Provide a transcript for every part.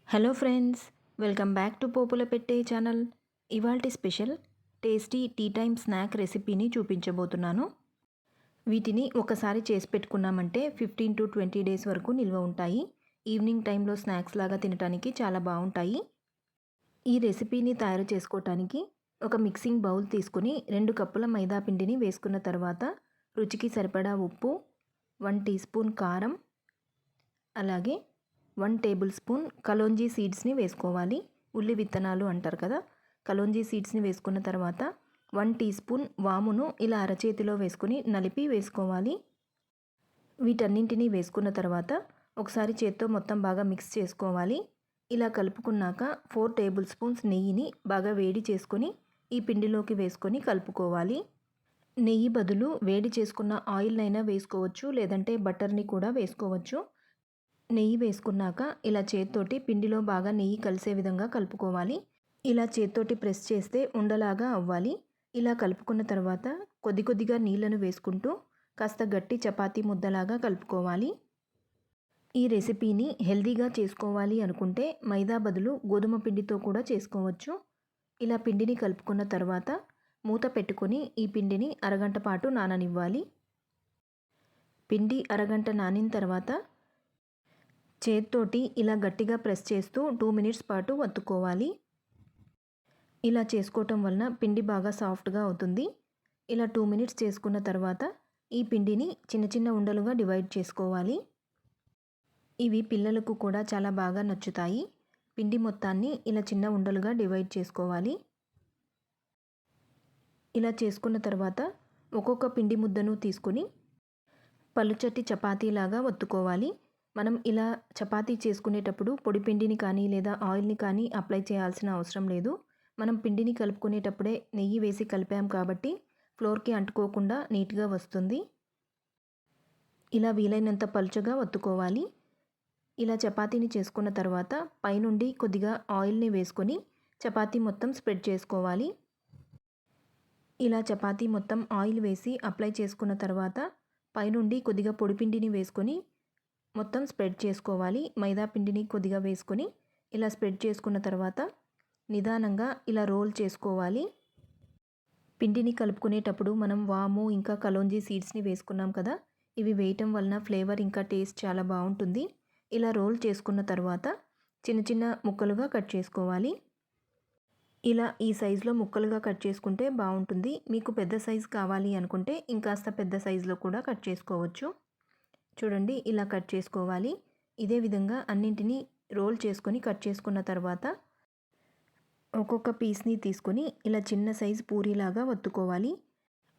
Hello friends, welcome back to Popula Pette channel. ఇవాల్టి special tasty tea time snack రెసిపీని చూపించబోతున్నాను. వీటిని ఒకసారి చేసి పెట్టుకున్నామంటే 15 to 20 డేస్ వరకు నిల్వ ఉంటాయి. ఈవినింగ్ టైంలో స్నాక్స్ లాగా తినడానికి చాలా బాగుంటాయి. ఈ రెసిపీని తయారు చేసుకోవటానికి ఒక మిక్సింగ్ బౌల్ తీసుకుని 2 కప్పుల మైదా పిండిని వేసుకున్న తర్వాత రుచికి సరిపడా ఉప్పు, 1 టీ స్పూన్ కారం, అలాగే 1 టేబుల్ స్పూన్ కలోంజీ సీడ్స్ని వేసుకోవాలి. ఉల్లి విత్తనాలు అంటారు కదా, కలోంజీ సీడ్స్ని వేసుకున్న తర్వాత 1 టీ స్పూన్ వామును ఇలా అరచేతిలో వేసుకుని నలిపి వేసుకోవాలి. వీటన్నింటినీ వేసుకున్న తర్వాత ఒకసారి చేత్తో మొత్తం బాగా మిక్స్ చేసుకోవాలి. ఇలా కలుపుకున్నాక 4 టేబుల్ స్పూన్స్ నెయ్యిని బాగా వేడి చేసుకొని ఈ పిండిలోకి వేసుకొని కలుపుకోవాలి. నెయ్యి బదులు వేడి చేసుకున్న ఆయిల్నైనా వేసుకోవచ్చు, లేదంటే బటర్ని కూడా వేసుకోవచ్చు. నెయ్యి వేసుకున్నాక ఇలా చేత్తోటి పిండిలో బాగా నెయ్యి కలిసే విధంగా కలుపుకోవాలి. ఇలా చేత్తోటి ప్రెస్ చేస్తే ఉండలాగా అవ్వాలి. ఇలా కలుపుకున్న తర్వాత కొద్ది కొద్దిగా నీళ్లను వేసుకుంటూ కాస్త గట్టి చపాతీ ముద్దలాగా కలుపుకోవాలి. ఈ రెసిపీని హెల్దీగా చేసుకోవాలి అనుకుంటే మైదా బదులు గోధుమ పిండితో కూడా చేసుకోవచ్చు. ఇలా పిండిని కలుపుకున్న తర్వాత మూత పెట్టుకొని ఈ పిండిని అరగంట పాటు నాననివ్వాలి. పిండి అరగంట నానిన తర్వాత చేత్తోటి ఇలా గట్టిగా ప్రెస్ చేస్తూ 2 మినిట్స్ పాటు వత్తుకోవాలి. ఇలా చేసుకోవటం వలన పిండి బాగా సాఫ్ట్గా అవుతుంది. ఇలా 2 మినిట్స్ చేసుకున్న తర్వాత ఈ పిండిని చిన్న చిన్న ఉండలుగా డివైడ్ చేసుకోవాలి. ఇవి పిల్లలకు కూడా చాలా బాగా నచ్చుతాయి. పిండి మొత్తాన్ని ఇలా చిన్న ఉండలుగా డివైడ్ చేసుకోవాలి. ఇలా చేసుకున్న తర్వాత ఒక్కొక్క పిండి ముద్దను తీసుకొని పలుచటి చపాతీలాగా వత్తుకోవాలి. మనం ఇలా చపాతీ చేసుకునేటప్పుడు పొడి పిండిని కానీ లేదా ఆయిల్ని కానీ అప్లై చేయాల్సిన అవసరం లేదు. మనం పిండిని కలుపుకునేటప్పుడే నెయ్యి వేసి కలిపాం కాబట్టి ఫ్లోర్కి అంటుకోకుండా నీట్గా వస్తుంది. ఇలా వీలైనంత పలుచగా వత్తుకోవాలి. ఇలా చపాతీని చేసుకున్న తర్వాత పైనుండి కొద్దిగా ఆయిల్ని వేసుకొని చపాతీ మొత్తం స్ప్రెడ్ చేసుకోవాలి. ఇలా చపాతీ మొత్తం ఆయిల్ వేసి అప్లై చేసుకున్న తర్వాత పైనుండి కొద్దిగా పొడిపిండిని వేసుకొని మొత్తం స్ప్రెడ్ చేసుకోవాలి. మైదా పిండిని కొద్దిగా వేసుకొని ఇలా స్ప్రెడ్ చేసుకున్న తర్వాత నిదానంగా ఇలా రోల్ చేసుకోవాలి. పిండిని కలుపుకునేటప్పుడు మనం వాము ఇంకా కలోంజీ సీడ్స్ని వేసుకున్నాం కదా, ఇవి వేయటం వలన ఫ్లేవర్ ఇంకా టేస్ట్ చాలా బాగుంటుంది. ఇలా రోల్ చేసుకున్న తర్వాత చిన్న చిన్న ముక్కలుగా కట్ చేసుకోవాలి. ఇలా ఈ సైజులో ముక్కలుగా కట్ చేసుకుంటే బాగుంటుంది. మీకు పెద్ద సైజు కావాలి అనుకుంటే ఇంకాస్త పెద్ద సైజులో కూడా కట్ చేసుకోవచ్చు. చూడండి, ఇలా కట్ చేసుకోవాలి. ఇదే విధంగా అన్నింటినీ రోల్ చేసుకొని కట్ చేసుకున్న తర్వాత ఒక్కొక్క పీస్ని తీసుకొని ఇలా చిన్న సైజు పూరీలాగా వత్తుకోవాలి.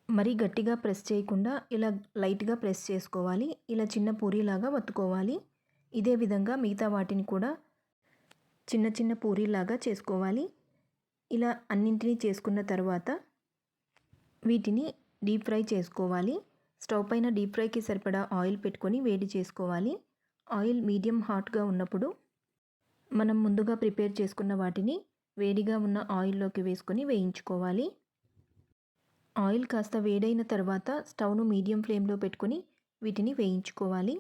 మరీ గట్టిగా ప్రెస్ చేయకుండా ఇలా లైట్గా ప్రెస్ చేసుకోవాలి. ఇలా చిన్న పూరీలాగా వత్తుకోవాలి. ఇదే విధంగా మిగతా వాటిని కూడా చిన్న చిన్న పూరీలాగా చేసుకోవాలి. ఇలా అన్నింటినీ చేసుకున్న తర్వాత వీటిని డీప్ ఫ్రై చేసుకోవాలి. స్టవ్ పైన డీప్ ఫ్రైకి సరిపడా ఆయిల్ పెట్టుకొని వేడి చేసుకోవాలి. ఆయిల్ మీడియం హాట్గా ఉన్నప్పుడు మనం ముందుగా ప్రిపేర్ చేసుకున్న వాటిని వేడిగా ఉన్న ఆయిల్లోకి వేసుకొని వేయించుకోవాలి. ఆయిల్ కాస్త వేడైన తర్వాత స్టవ్ను మీడియం ఫ్లేమ్లో పెట్టుకొని వీటిని వేయించుకోవాలి.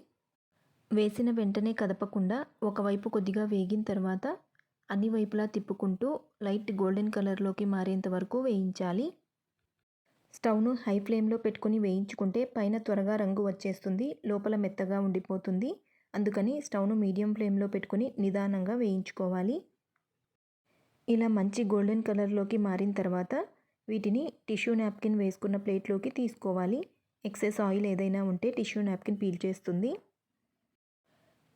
వేసిన వెంటనే కదపకుండా ఒకవైపు కొద్దిగా వేగిన తర్వాత అన్ని వైపులా తిప్పుకుంటూ లైట్ గోల్డెన్ కలర్లోకి మారేంత వరకు వేయించాలి. స్టవ్ను హై ఫ్లేమ్లో పెట్టుకుని వేయించుకుంటే పైన త్వరగా రంగు వచ్చేస్తుంది, లోపల మెత్తగా ఉండిపోతుంది. అందుకని స్టవ్ను మీడియం ఫ్లేమ్లో పెట్టుకుని నిదానంగా వేయించుకోవాలి. ఇలా మంచి గోల్డెన్ కలర్లోకి మారిన తర్వాత వీటిని టిష్యూ నాప్కిన్ వేసుకున్న ప్లేట్లోకి తీసుకోవాలి. ఎక్సెస్ ఆయిల్ ఏదైనా ఉంటే టిష్యూ నాప్కిన్ పీల్ చేస్తుంది.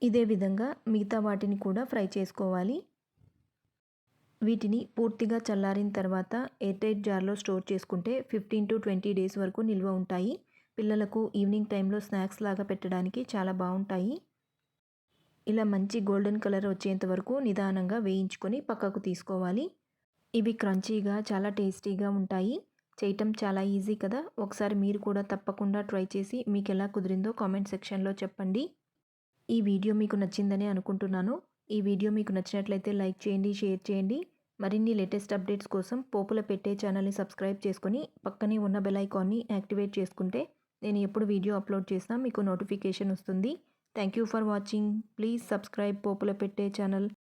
ఇదే విధంగా మిగతా వాటిని కూడా ఫ్రై చేసుకోవాలి. వీటిని పూర్తిగా చల్లారిన తర్వాత ఎయిర్ టైట్ జార్లో స్టోర్ చేసుకుంటే 15 to 20 డేస్ వరకు నిల్వ ఉంటాయి. పిల్లలకు ఈవినింగ్ టైంలో స్నాక్స్ లాగా పెట్టడానికి చాలా బాగుంటాయి. ఇలా మంచి గోల్డెన్ కలర్ వచ్చేంత వరకు నిదానంగా వేయించుకొని పక్కకు తీసుకోవాలి. ఇవి క్రంచీగా చాలా టేస్టీగా ఉంటాయి. చేయటం చాలా ఈజీ కదా. ఒకసారి మీరు కూడా తప్పకుండా ట్రై చేసి మీకు ఎలా కుదిరిందో కామెంట్ సెక్షన్లో చెప్పండి. ఈ వీడియో మీకు నచ్చిందని అనుకుంటున్నాను. ఈ వీడియో మీకు నచ్చినట్లయితే లైక్ చేయండి, షేర్ చేయండి. మరిన్ని లేటెస్ట్ అప్డేట్స్ కోసం పోపుల పెట్టే ఛానల్ని సబ్స్క్రైబ్ చేసుకొని పక్కనే ఉన్న బెల్ ఐకాన్ని యాక్టివేట్ చేసుకుంటే నేను ఎప్పుడు వీడియో అప్లోడ్ చేసినా మీకు నోటిఫికేషన్ వస్తుంది. Thank you for watching. Please subscribe Popula Pette channel.